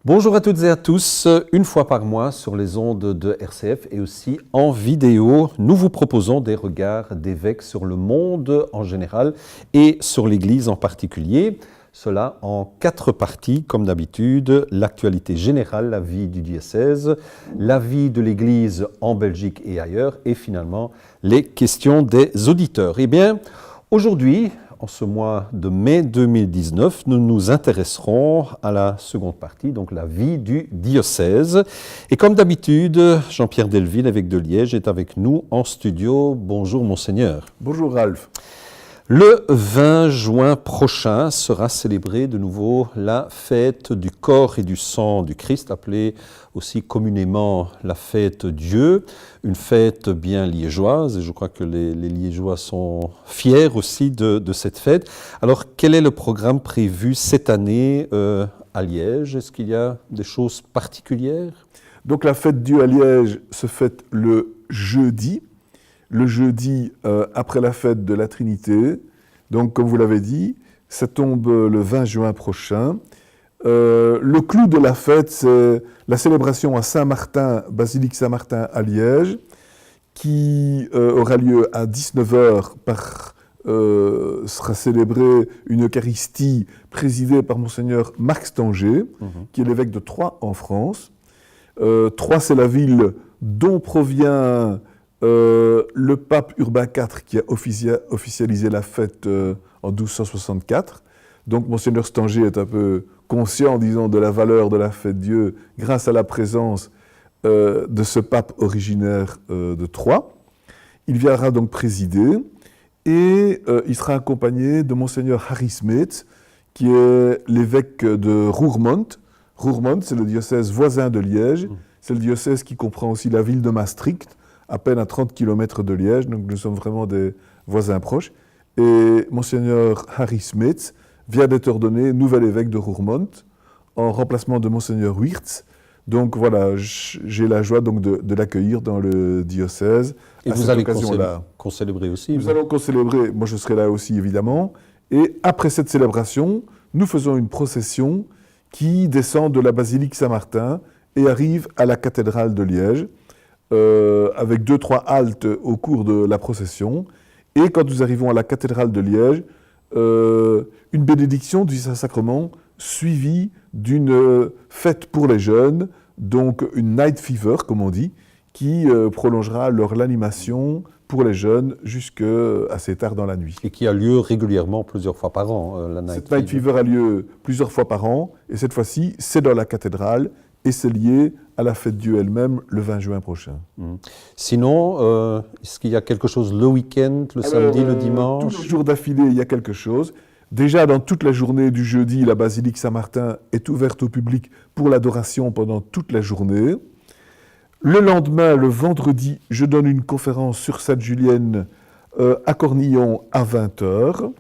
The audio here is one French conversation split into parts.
Bonjour à toutes et à tous, une fois par mois sur les ondes de RCF et aussi en vidéo, nous vous proposons des regards d'évêques sur le monde en général et sur l'Église en particulier. Cela en 4 parties, comme d'habitude, l'actualité générale, la vie du diocèse, la vie de l'Église en Belgique et ailleurs, et finalement les questions des auditeurs. Eh bien, aujourd'hui, en ce mois de mai 2019, nous nous intéresserons à la seconde partie, donc la vie du diocèse. Et comme d'habitude, Jean-Pierre Delville, évêque de Liège, est avec nous en studio. Bonjour Monseigneur. Bonjour Ralph. Le 20 juin prochain sera célébrée de nouveau la fête du corps et du sang du Christ, appelée aussi communément la fête Dieu, une fête bien liégeoise, et je crois que les Liégeois sont fiers aussi de cette fête. Alors, quel est le programme prévu cette année à Liège? Est-ce qu'il y a des choses particulières? Donc la fête Dieu à Liège se fête le jeudi après la fête de la Trinité. Donc, comme vous l'avez dit, ça tombe le 20 juin prochain. Le clou de la fête, c'est la célébration à Saint-Martin, basilique Saint-Martin à Liège, qui aura lieu à 19h sera célébrée une Eucharistie présidée par Monseigneur Marc Stanger, qui est l'évêque de Troyes en France. Troyes, c'est la ville dont provient le pape Urbain IV qui a officialisé la fête en 1264. Donc Monseigneur Stanger est un peu conscient, disons, de la valeur de la fête Dieu grâce à la présence de ce pape originaire de Troyes. Il viendra donc présider et il sera accompagné de Monseigneur Harry Smith, qui est l'évêque de Roermond. Roermond, c'est le diocèse voisin de Liège. C'est le diocèse qui comprend aussi la ville de Maastricht, à peine à 30 km de Liège, donc nous sommes vraiment des voisins proches. Et Monseigneur Harry Smith vient d'être ordonné nouvel évêque de Roermond, en remplacement de Monseigneur Wirtz. Donc voilà, j'ai la joie donc de l'accueillir dans le diocèse. Et vous allez concélébrer aussi? Nous allons concélébrer, moi je serai là aussi évidemment. Et après cette célébration, nous faisons une procession qui descend de la basilique Saint-Martin et arrive à la cathédrale de Liège, avec 2-3 haltes au cours de la procession. Et quand nous arrivons à la cathédrale de Liège, une bénédiction du Saint-Sacrement suivie d'une fête pour les jeunes, donc une night fever, comme on dit, qui prolongera l'animation pour les jeunes jusqu'à assez tard dans la nuit. Et qui a lieu régulièrement plusieurs fois par an, la night fever. Cette night fever a lieu plusieurs fois par an, et cette fois-ci, c'est dans la cathédrale, et c'est lié à la fête Dieu elle-même le 20 juin prochain. Sinon, est-ce qu'il y a quelque chose le week-end, le samedi, le dimanche? Tous les jours d'affilée, il y a quelque chose. Déjà, dans toute la journée du jeudi, la basilique Saint-Martin est ouverte au public pour l'adoration pendant toute la journée. Le lendemain, le vendredi, je donne une conférence sur Sainte-Julienne à Cornillon à 20h.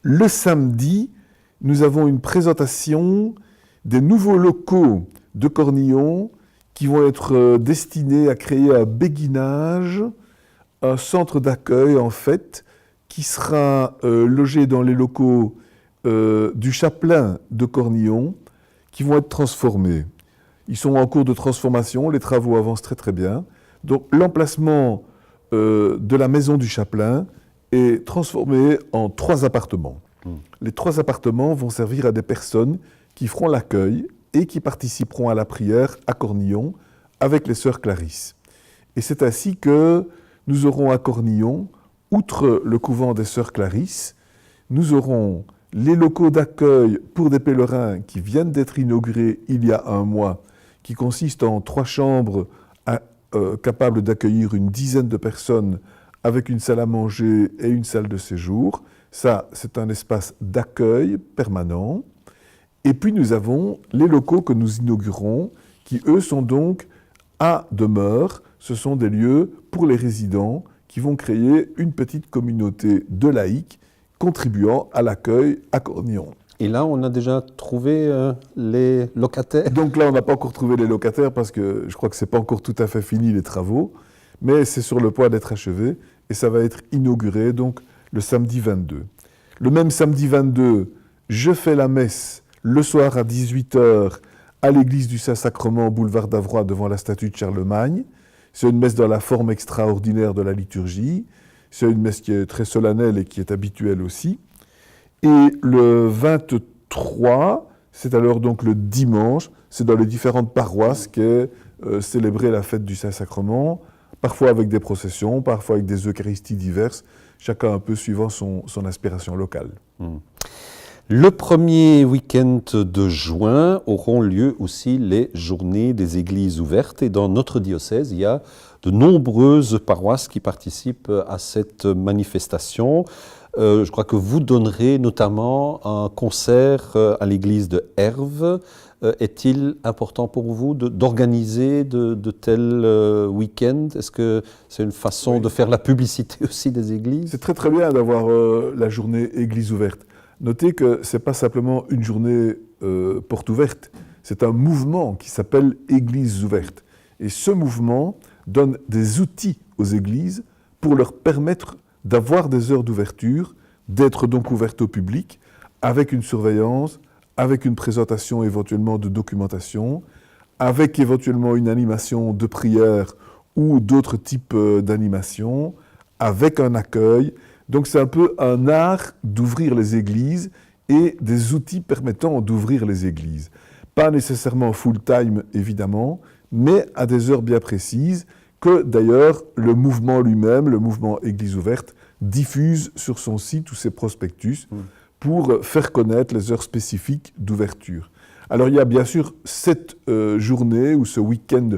Le samedi, nous avons une présentation des nouveaux locaux de Cornillon qui vont être destinés à créer un béguinage, un centre d'accueil en fait, qui sera logé dans les locaux du chapelain de Cornillon, qui vont être transformés. Ils sont en cours de transformation, les travaux avancent très très bien. Donc l'emplacement de la maison du chapelain est transformé en 3 appartements. Les 3 appartements vont servir à des personnes qui feront l'accueil et qui participeront à la prière à Cornillon avec les sœurs Clarisse. Et c'est ainsi que nous aurons à Cornillon, outre le couvent des sœurs Clarisse, nous aurons les locaux d'accueil pour des pèlerins qui viennent d'être inaugurés il y a 1 mois, qui consistent en 3 chambres capables d'accueillir une dizaine de personnes avec une salle à manger et une salle de séjour. Ça, c'est un espace d'accueil permanent. Et puis nous avons les locaux que nous inaugurons, qui eux sont donc à demeure. Ce sont des lieux pour les résidents qui vont créer une petite communauté de laïcs contribuant à l'accueil à Cornillon. Et là, on a déjà trouvé les locataires? Donc là, on n'a pas encore trouvé les locataires parce que je crois que ce n'est pas encore tout à fait fini les travaux, mais c'est sur le point d'être achevé et ça va être inauguré donc le samedi 22. Le même samedi 22, je fais la messe le soir à 18h à l'église du Saint-Sacrement, boulevard d'Avroy, devant la statue de Charlemagne. C'est une messe dans la forme extraordinaire de la liturgie. C'est une messe qui est très solennelle et qui est habituelle aussi. Et le 23, c'est alors donc le dimanche, c'est dans les différentes paroisses qu'est célébrée la fête du Saint-Sacrement, parfois avec des processions, parfois avec des eucharisties diverses, chacun un peu suivant son inspiration locale. Le premier week-end de juin auront lieu aussi les journées des églises ouvertes et dans notre diocèse, il y a de nombreuses paroisses qui participent à cette manifestation. Je crois que vous donnerez notamment un concert à l'église de Herve. Est-il important pour vous d'organiser de tels week-ends? Est-ce que c'est une façon de faire la publicité aussi des églises? C'est très très bien d'avoir la journée église ouverte. Notez que ce n'est pas simplement une journée porte ouverte, c'est un mouvement qui s'appelle Église ouverte. Et ce mouvement donne des outils aux églises pour leur permettre d'avoir des heures d'ouverture, d'être donc ouvertes au public, avec une surveillance, avec une présentation éventuellement de documentation, avec éventuellement une animation de prière ou d'autres types d'animations, avec un accueil. Donc c'est un peu un art d'ouvrir les églises et des outils permettant d'ouvrir les églises. Pas nécessairement full-time évidemment, mais à des heures bien précises que d'ailleurs le mouvement lui-même, le mouvement Église ouverte, diffuse sur son site ou ses prospectus pour faire connaître les heures spécifiques d'ouverture. Alors il y a bien sûr cette journée ou ce week-end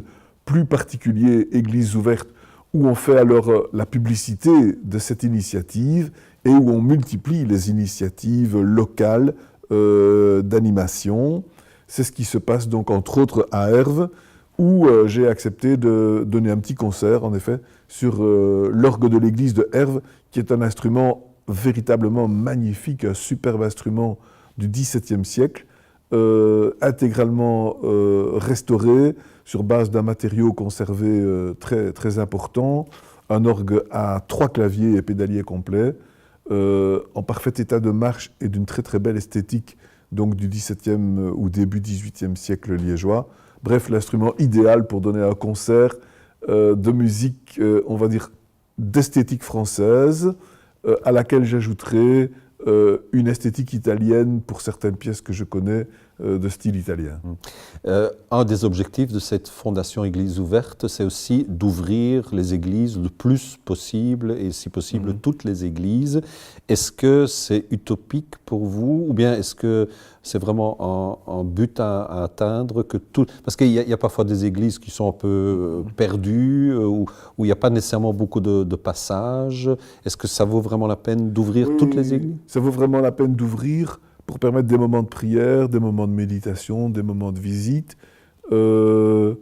plus particulier Église ouverte où on fait alors la publicité de cette initiative et où on multiplie les initiatives locales d'animation. C'est ce qui se passe donc entre autres à Herve, où j'ai accepté de donner un petit concert, en effet, sur l'orgue de l'église de Herve, qui est un instrument véritablement magnifique, un superbe instrument du XVIIe siècle, intégralement restauré, sur base d'un matériau conservé très, très important, un orgue à 3 claviers et pédalier complet, en parfait état de marche et d'une très très belle esthétique, donc du XVIIe ou début XVIIIe siècle liégeois. Bref, l'instrument idéal pour donner un concert de musique, on va dire, d'esthétique française, à laquelle j'ajouterai une esthétique italienne pour certaines pièces que je connais de style italien. Un des objectifs de cette Fondation Église ouverte, c'est aussi d'ouvrir les églises le plus possible et si possible toutes les églises. Est-ce que c'est utopique pour vous ou bien est-ce que c'est vraiment un but à atteindre que tout... Parce qu'il y a parfois des églises qui sont un peu perdues, où il n'y a pas nécessairement beaucoup de passages. Est-ce que ça vaut vraiment la peine d'ouvrir toutes les églises? Ça vaut vraiment la peine d'ouvrir pour permettre des moments de prière, des moments de méditation, des moments de visite. Il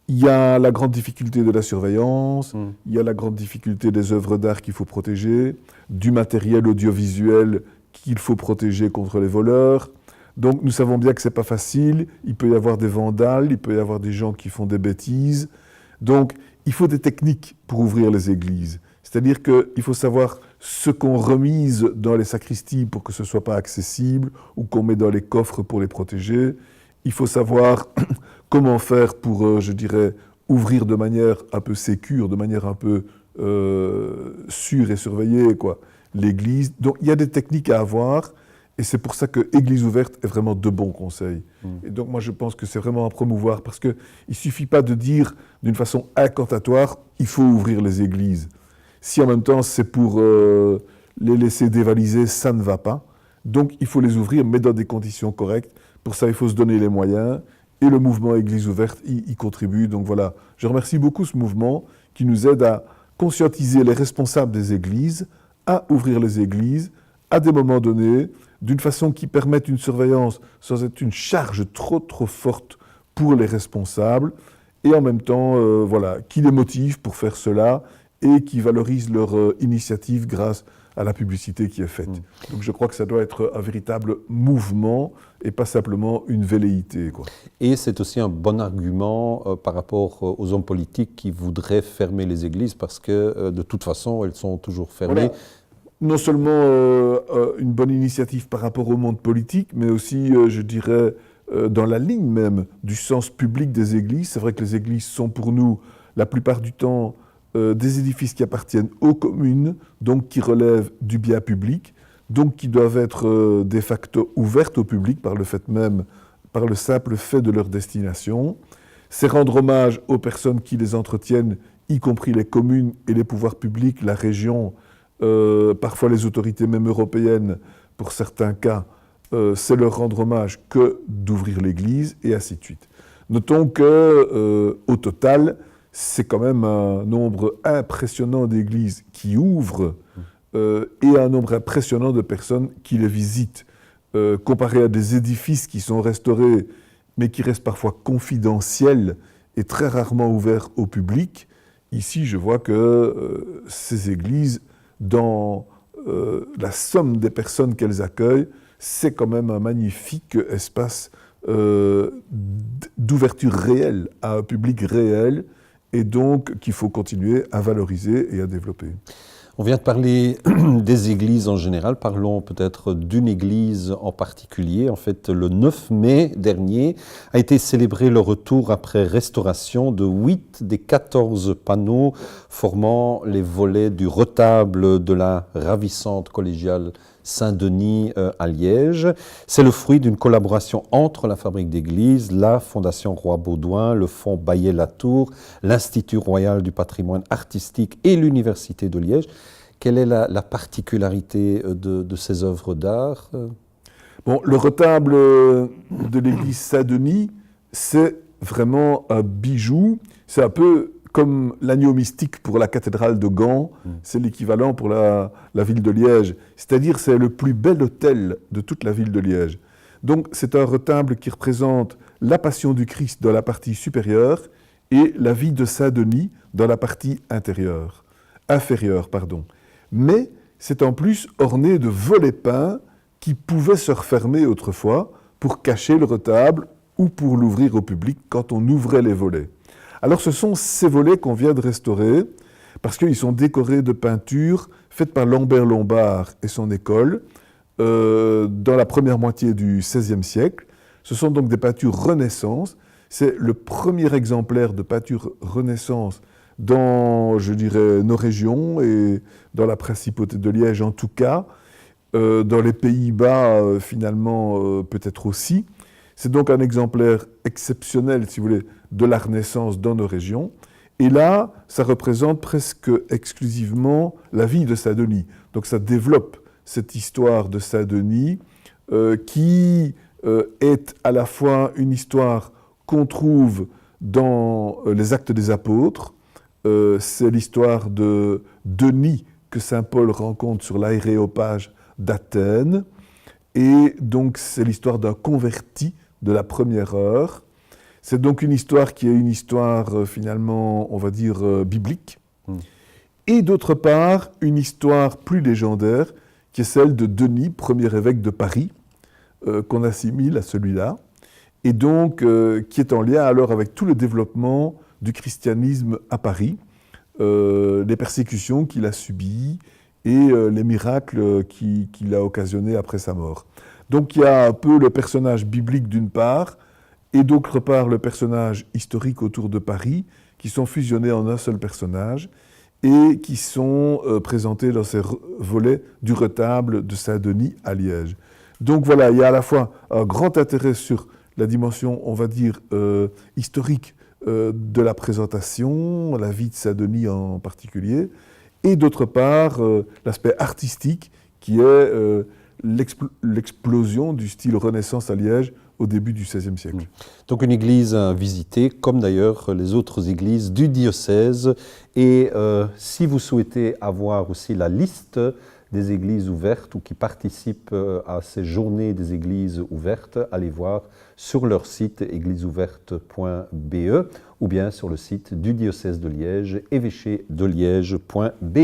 y a la grande difficulté de la surveillance, il y a la grande difficulté des œuvres d'art qu'il faut protéger, du matériel audiovisuel qu'il faut protéger contre les voleurs. Donc nous savons bien que ce n'est pas facile, il peut y avoir des vandales, il peut y avoir des gens qui font des bêtises. Donc il faut des techniques pour ouvrir les églises. C'est-à-dire qu'il faut savoir ce qu'on remise dans les sacristies pour que ce ne soit pas accessible ou qu'on met dans les coffres pour les protéger. Il faut savoir comment faire pour, je dirais, ouvrir de manière un peu sécure, de manière un peu sûre et surveillée, quoi, l'église. Donc il y a des techniques à avoir et c'est pour ça que Église ouverte est vraiment de bons conseils. Et donc moi je pense que c'est vraiment à promouvoir parce qu'il ne suffit pas de dire d'une façon incantatoire « il faut ouvrir les églises ». Si en même temps c'est pour les laisser dévaliser, ça ne va pas. Donc il faut les ouvrir, mais dans des conditions correctes. Pour ça, il faut se donner les moyens. Et le mouvement Église ouverte y contribue. Donc voilà, je remercie beaucoup ce mouvement qui nous aide à conscientiser les responsables des églises, à ouvrir les églises à des moments donnés, d'une façon qui permette une surveillance sans être une charge trop forte pour les responsables. Et en même temps, voilà, qui les motive pour faire cela et qui valorisent leur initiative grâce à la publicité qui est faite. Donc je crois que ça doit être un véritable mouvement et pas simplement une velléité, quoi. Et c'est aussi un bon argument par rapport aux hommes politiques qui voudraient fermer les églises parce que de toute façon, elles sont toujours fermées. Voilà. Non seulement une bonne initiative par rapport au monde politique, mais aussi, je dirais, dans la ligne même du sens public des églises. C'est vrai que les églises sont pour nous, la plupart du temps, des édifices qui appartiennent aux communes, donc qui relèvent du bien public, donc qui doivent être de facto ouvertes au public par le fait même, par le simple fait de leur destination. C'est rendre hommage aux personnes qui les entretiennent, y compris les communes et les pouvoirs publics, la région, parfois les autorités même européennes, pour certains cas, c'est leur rendre hommage que d'ouvrir l'église, et ainsi de suite. Notons qu'au total, c'est quand même un nombre impressionnant d'églises qui ouvrent et un nombre impressionnant de personnes qui les visitent. Comparé à des édifices qui sont restaurés, mais qui restent parfois confidentiels et très rarement ouverts au public, ici je vois que ces églises, dans la somme des personnes qu'elles accueillent, c'est quand même un magnifique espace d'ouverture réelle à un public réel, et donc qu'il faut continuer à valoriser et à développer. On vient de parler des églises en général, parlons peut-être d'une église en particulier. En fait, le 9 mai dernier a été célébré le retour après restauration de 8 des 14 panneaux formant les volets du retable de la ravissante collégiale Saint-Denis à Liège. C'est le fruit d'une collaboration entre la Fabrique d'Église, la Fondation Roi-Baudouin, le Fonds Baillet-Latour, l'Institut Royal du Patrimoine Artistique et l'Université de Liège. Quelle est la particularité de ces œuvres d'art? Bon, le retable de l'église Saint-Denis, c'est vraiment un bijou. C'est un peu comme l'agneau mystique pour la cathédrale de Gand, c'est l'équivalent pour la ville de Liège. C'est-à-dire, c'est le plus bel autel de toute la ville de Liège. Donc, c'est un retable qui représente la passion du Christ dans la partie supérieure et la vie de Saint-Denis dans la partie inférieure. Mais c'est en plus orné de volets peints qui pouvaient se refermer autrefois pour cacher le retable ou pour l'ouvrir au public quand on ouvrait les volets. Alors ce sont ces volets qu'on vient de restaurer parce qu'ils sont décorés de peintures faites par Lambert Lombard et son école dans la première moitié du XVIe siècle. Ce sont donc des peintures Renaissance. C'est le premier exemplaire de peinture Renaissance dans, je dirais, nos régions et dans la principauté de Liège en tout cas, dans les Pays-Bas finalement peut-être aussi. C'est donc un exemplaire exceptionnel, si vous voulez, de la Renaissance dans nos régions. Et là, ça représente presque exclusivement la vie de Saint-Denis. Donc ça développe cette histoire de Saint-Denis qui est à la fois une histoire qu'on trouve dans les Actes des Apôtres. C'est l'histoire de Denis que saint Paul rencontre sur l'aréopage d'Athènes. Et donc c'est l'histoire d'un converti de la première heure. C'est donc une histoire qui est une histoire finalement, on va dire, biblique. Et d'autre part, une histoire plus légendaire qui est celle de Denis, premier évêque de Paris, qu'on assimile à celui-là, et donc qui est en lien alors avec tout le développement du christianisme à Paris, les persécutions qu'il a subies et les miracles qu'il a occasionnés après sa mort. Donc il y a un peu le personnage biblique d'une part, et d'autre part le personnage historique autour de Paris, qui sont fusionnés en un seul personnage, et qui sont présentés dans ces volets du retable de Saint-Denis à Liège. Donc voilà, il y a à la fois un grand intérêt sur la dimension, on va dire, historique de la présentation, la vie de Saint-Denis en particulier, et d'autre part l'aspect artistique qui est l'explosion du style Renaissance à Liège au début du XVIe siècle. Donc une église à visiter, comme d'ailleurs les autres églises du diocèse. Et si vous souhaitez avoir aussi la liste des églises ouvertes ou qui participent à ces journées des églises ouvertes, allez voir sur leur site égliseouverte.be ou bien sur le site du diocèse de Liège, évêché-de-liège.be.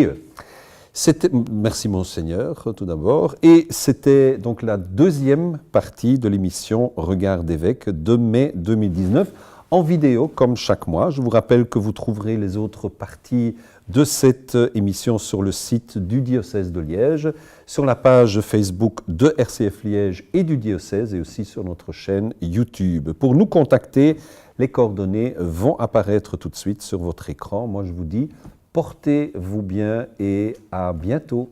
Merci Monseigneur, tout d'abord. Et c'était donc la deuxième partie de l'émission Regard d'évêque de mai 2019, en vidéo comme chaque mois. Je vous rappelle que vous trouverez les autres parties de cette émission sur le site du diocèse de Liège, sur la page Facebook de RCF Liège et du diocèse et aussi sur notre chaîne YouTube. Pour nous contacter, les coordonnées vont apparaître tout de suite sur votre écran. Moi, je vous dis, portez-vous bien et à bientôt.